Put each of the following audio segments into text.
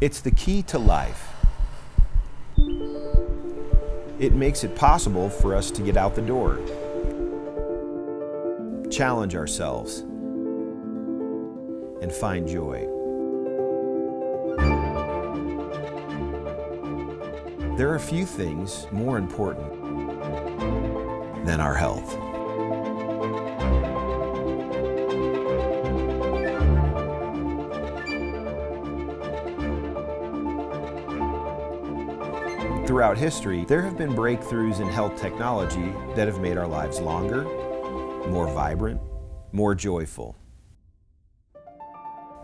It's the key to life. It makes it possible for us to get out the door, challenge ourselves, and find joy. There are few things more important than our health. Throughout history, there have been breakthroughs in health technology that have made our lives longer, more vibrant, more joyful.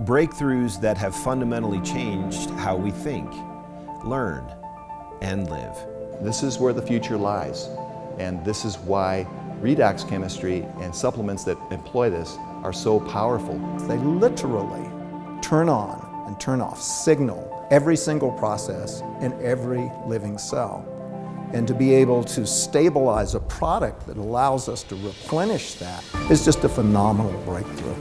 Breakthroughs that have fundamentally changed how we think, learn, and live. This is where the future lies, and this is why redox chemistry and supplements that employ this are so powerful. They literally turn on and turn off, signal every single process in every living cell. And to be able to stabilize a product that allows us to replenish that is just a phenomenal breakthrough.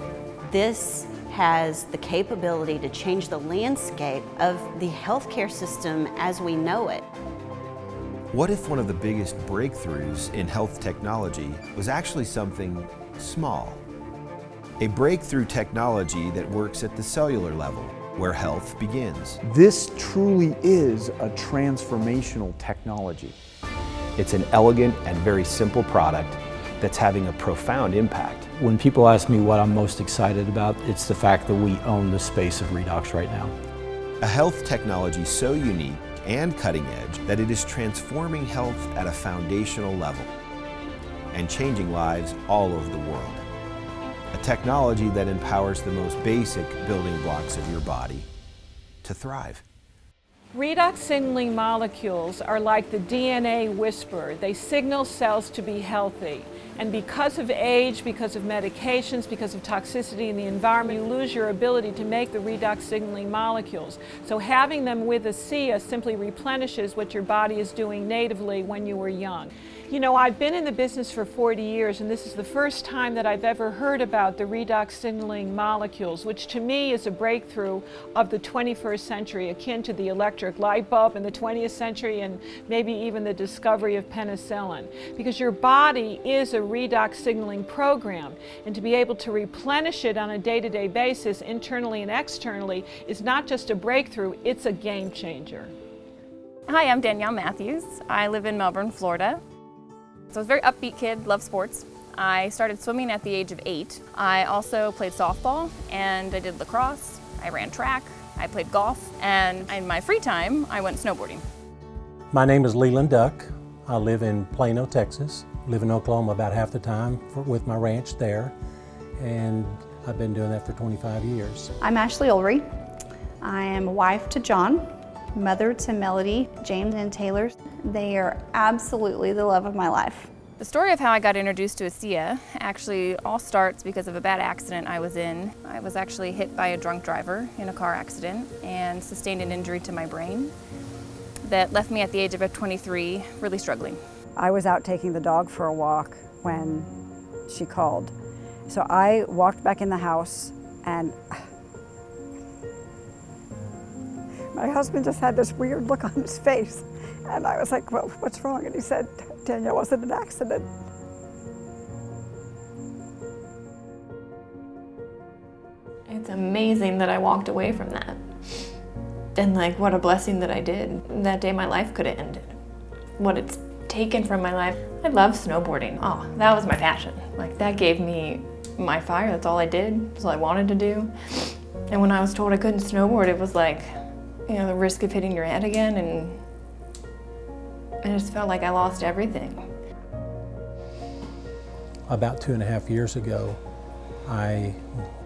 This has the capability to change the landscape of the healthcare system as we know it. What if one of the biggest breakthroughs in health technology was actually something small? A breakthrough technology that works at the cellular level, where health begins. This truly is a transformational technology. It's an elegant and very simple product that's having a profound impact. When people ask me what I'm most excited about, it's the fact that we own the space of redox right now. A health technology so unique and cutting edge that it is transforming health at a foundational level and changing lives all over the world. A technology that empowers the most basic building blocks of your body to thrive. Redox signaling molecules are like the DNA whisperer. They signal cells to be healthy. And because of age, because of medications, because of toxicity in the environment, you lose your ability to make the redox signaling molecules. So having them with ASEA simply replenishes what your body is doing natively when you were young. You know, I've been in the business for 40 years, and this is the first time that I've ever heard about the redox signaling molecules, which to me is a breakthrough of the 21st century, akin to the electric light bulb in the 20th century and maybe even the discovery of penicillin. Because your body is a redox signaling program, and to be able to replenish it on a day-to-day basis, internally and externally, is not just a breakthrough, it's a game changer. Hi, I'm Danielle Matthews. I live in Melbourne, Florida. So I was a very upbeat kid, loved sports. I started swimming at the age of 8. I also played softball and I did lacrosse. I ran track, I played golf, and in my free time, I went snowboarding. My name is Leland Duck. I live in Plano, Texas. Live in Oklahoma about half the time with my ranch there, and I've been doing that for 25 years. I'm Ashley Ulrey. I am a wife to John, mother to Melody, James, and Taylor. They are absolutely the love of my life. The story of how I got introduced to ASEA actually all starts because of a bad accident I was in. I was actually hit by a drunk driver in a car accident and sustained an injury to my brain that left me at the age of 23 really struggling. I was out taking the dog for a walk when she called. So I walked back in the house and my husband just had this weird look on his face. And I was like, well, what's wrong? And he said, Danielle, it wasn't an accident. It's amazing that I walked away from that. And like, what a blessing that I did. That day my life could have ended. What it's taken from my life. I love snowboarding. Oh, that was my passion. Like, that gave me my fire. That's all I did. That's all I wanted to do. And when I was told I couldn't snowboard, it was like, you know, the risk of hitting your head again, and I just felt like I lost everything. About 2.5 years ago, I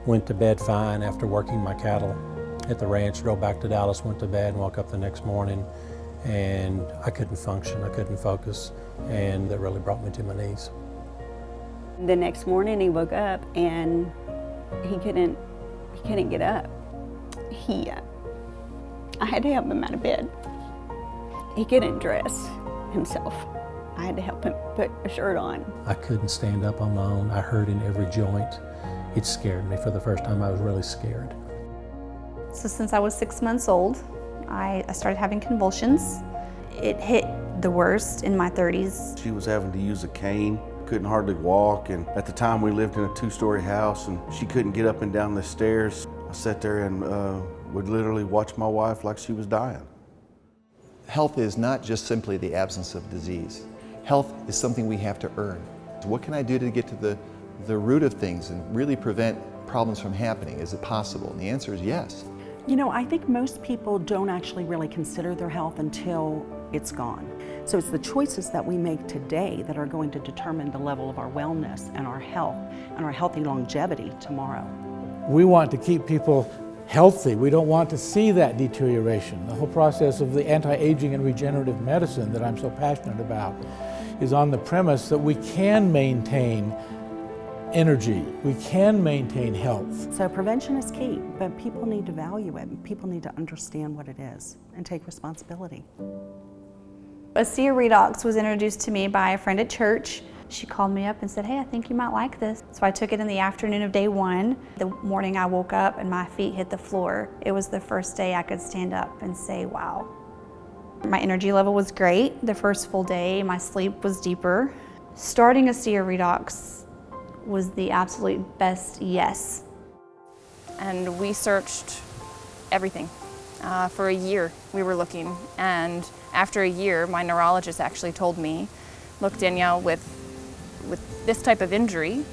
went to bed fine after working my cattle at the ranch, drove back to Dallas, went to bed, and woke up the next morning, and I couldn't function, I couldn't focus, and that really brought me to my knees. The next morning he woke up and he couldn't get up. I had to help him out of bed. He couldn't dress himself. I had to help him put a shirt on. I couldn't stand up on my own. I hurt in every joint. It scared me. For the first time, I was really scared. So since I was 6 months old, I started having convulsions. It hit the worst in my 30s. She was having to use a cane, couldn't hardly walk, and at the time we lived in a 2-story house and she couldn't get up and down the stairs. I sat there and would literally watch my wife like she was dying. Health is not just simply the absence of disease. Health is something we have to earn. What can I do to get to the root of things and really prevent problems from happening? Is it possible? And the answer is yes. You know, I think most people don't actually really consider their health until it's gone. So it's the choices that we make today that are going to determine the level of our wellness and our health and our healthy longevity tomorrow. We want to keep people healthy. We don't want to see that deterioration. The whole process of the anti-aging and regenerative medicine that I'm so passionate about is on the premise that we can maintain energy, we can maintain health. So prevention is key, but people need to value it. People need to understand what it is and take responsibility. ASEA REDOX was introduced to me by a friend at church. She called me up and said, hey, I think you might like this. So I took it in the afternoon of day 1. The morning I woke up and my feet hit the floor. It was the first day I could stand up and say, wow. My energy level was great. The first full day, my sleep was deeper. Starting ASEA REDOX was the absolute best yes. And we searched everything. For a year we were looking, and after a year my neurologist actually told me, look Danielle, with this type of injury,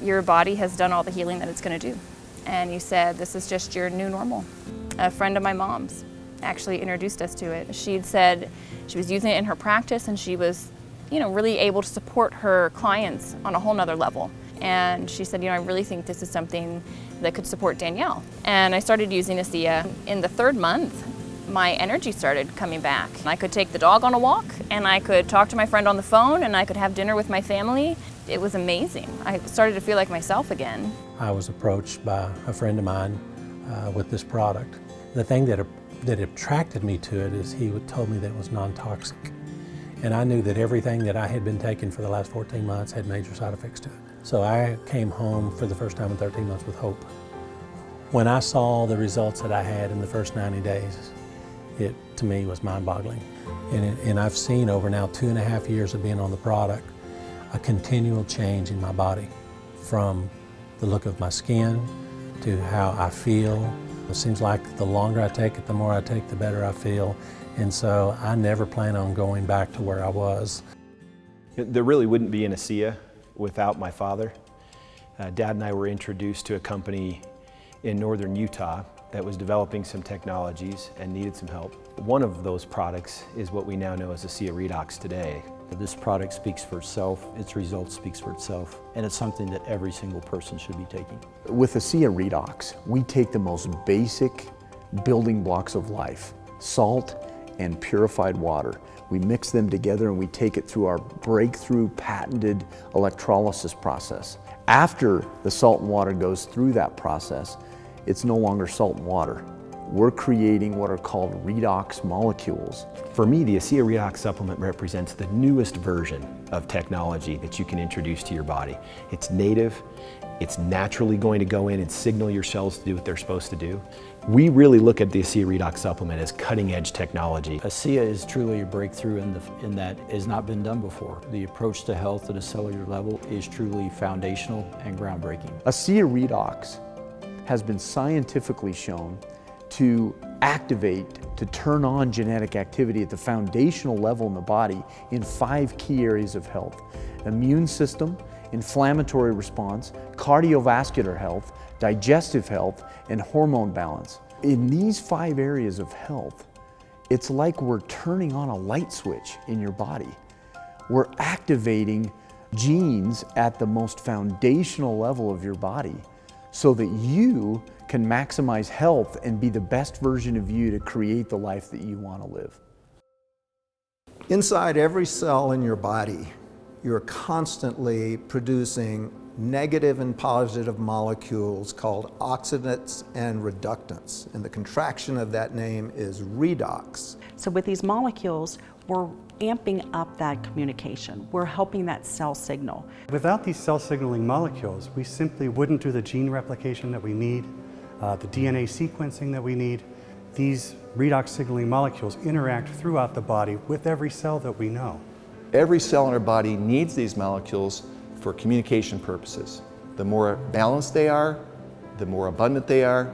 your body has done all the healing that it's going to do. And you said this is just your new normal. A friend of my mom's actually introduced us to it. She'd said she was using it in her practice and she was, really able to support her clients on a whole nother level. And she said, I really think this is something that could support Danielle. And I started using ASEA. In the 3rd month, my energy started coming back. I could take the dog on a walk, and I could talk to my friend on the phone, and I could have dinner with my family. It was amazing. I started to feel like myself again. I was approached by a friend of mine with this product. The thing that attracted me to it is he told me that it was non-toxic. And I knew that everything that I had been taking for the last 14 months had major side effects to it. So I came home for the first time in 13 months with hope. When I saw the results that I had in the first 90 days, it to me was mind-boggling. And I've seen over now 2.5 years of being on the product, a continual change in my body, from the look of my skin to how I feel. It seems like the longer I take it, the more I take, the better I feel. And so I never plan on going back to where I was. There really wouldn't be an ASEA without my father. Dad and I were introduced to a company in northern Utah that was developing some technologies and needed some help. One of those products is what we now know as ASEA REDOX today. This product speaks for itself, its results speaks for itself, and it's something that every single person should be taking. With ASEA REDOX, we take the most basic building blocks of life, salt and purified water. We mix them together and we take it through our breakthrough patented electrolysis process. After the salt and water goes through that process, it's no longer salt and water. We're creating what are called redox molecules. For me, the ASEA REDOX supplement represents the newest version of technology that you can introduce to your body. It's native, it's naturally going to go in and signal your cells to do what they're supposed to do. We really look at the ASEA REDOX supplement as cutting-edge technology. ASEA is truly a breakthrough in that it has not been done before. The approach to health at a cellular level is truly foundational and groundbreaking. ASEA REDOX has been scientifically shown to activate, to turn on genetic activity at the foundational level in the body in 5 key areas of health: immune system, inflammatory response, cardiovascular health, digestive health, and hormone balance. In these 5 areas of health, it's like we're turning on a light switch in your body. We're activating genes at the most foundational level of your body so that you can maximize health and be the best version of you to create the life that you want to live. Inside every cell in your body, you're constantly producing negative and positive molecules called oxidants and reductants. And the contraction of that name is redox. So with these molecules, we're amping up that communication. We're helping that cell signal. Without these cell signaling molecules, we simply wouldn't do the gene replication that we need, the DNA sequencing that we need, these redox signaling molecules interact throughout the body with every cell that we know. Every cell in our body needs these molecules for communication purposes. The more balanced they are, the more abundant they are,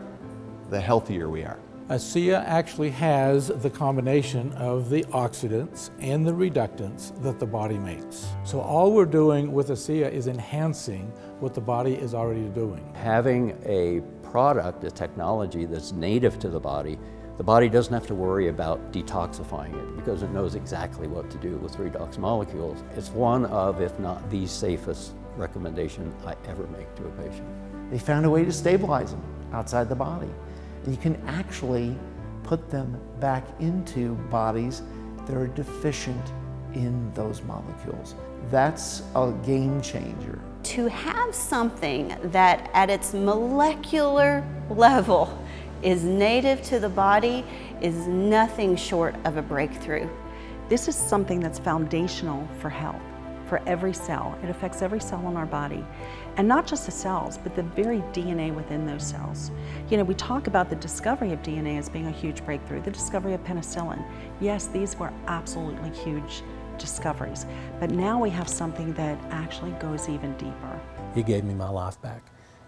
the healthier we are. ASEA actually has the combination of the oxidants and the reductants that the body makes. So all we're doing with ASEA is enhancing what the body is already doing. Having a product, a technology that's native to the body doesn't have to worry about detoxifying it because it knows exactly what to do with redox molecules. It's one of, if not the safest recommendation I ever make to a patient. They found a way to stabilize them outside the body. And you can actually put them back into bodies that are deficient in those molecules. That's a game changer. To have something that at its molecular level is native to the body is nothing short of a breakthrough. This is something that's foundational for health, for every cell. It affects every cell in our body. And not just the cells, but the very DNA within those cells. You know, we talk about the discovery of DNA as being a huge breakthrough, the discovery of penicillin. Yes, these were absolutely huge discoveries. But now we have something that actually goes even deeper. He gave me my life back.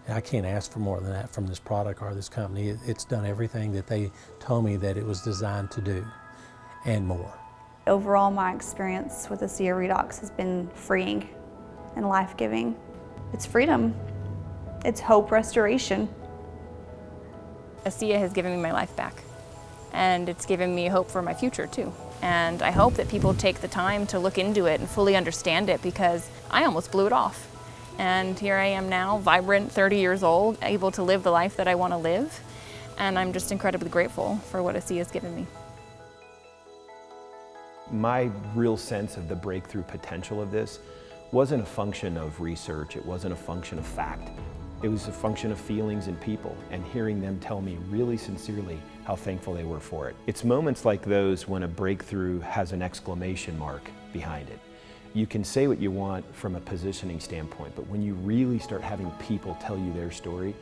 And I can't ask for more than that from this product or this company. It's done everything that they told me that it was designed to do, and more. Overall, my experience with ASEA REDOX has been freeing and life-giving. It's freedom. It's hope restoration. ASEA has given me my life back, and it's given me hope for my future too. And I hope that people take the time to look into it and fully understand it, because I almost blew it off. And here I am now, vibrant, 30 years old, able to live the life that I want to live. And I'm just incredibly grateful for what ASEA has given me. My real sense of the breakthrough potential of this wasn't a function of research, it wasn't a function of fact. It was a function of feelings and people, and hearing them tell me really sincerely how thankful they were for it. It's moments like those when a breakthrough has an exclamation mark behind it. You can say what you want from a positioning standpoint, but when you really start having people tell you their story,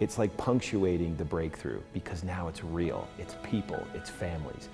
it's like punctuating the breakthrough, because now it's real, it's people, it's families.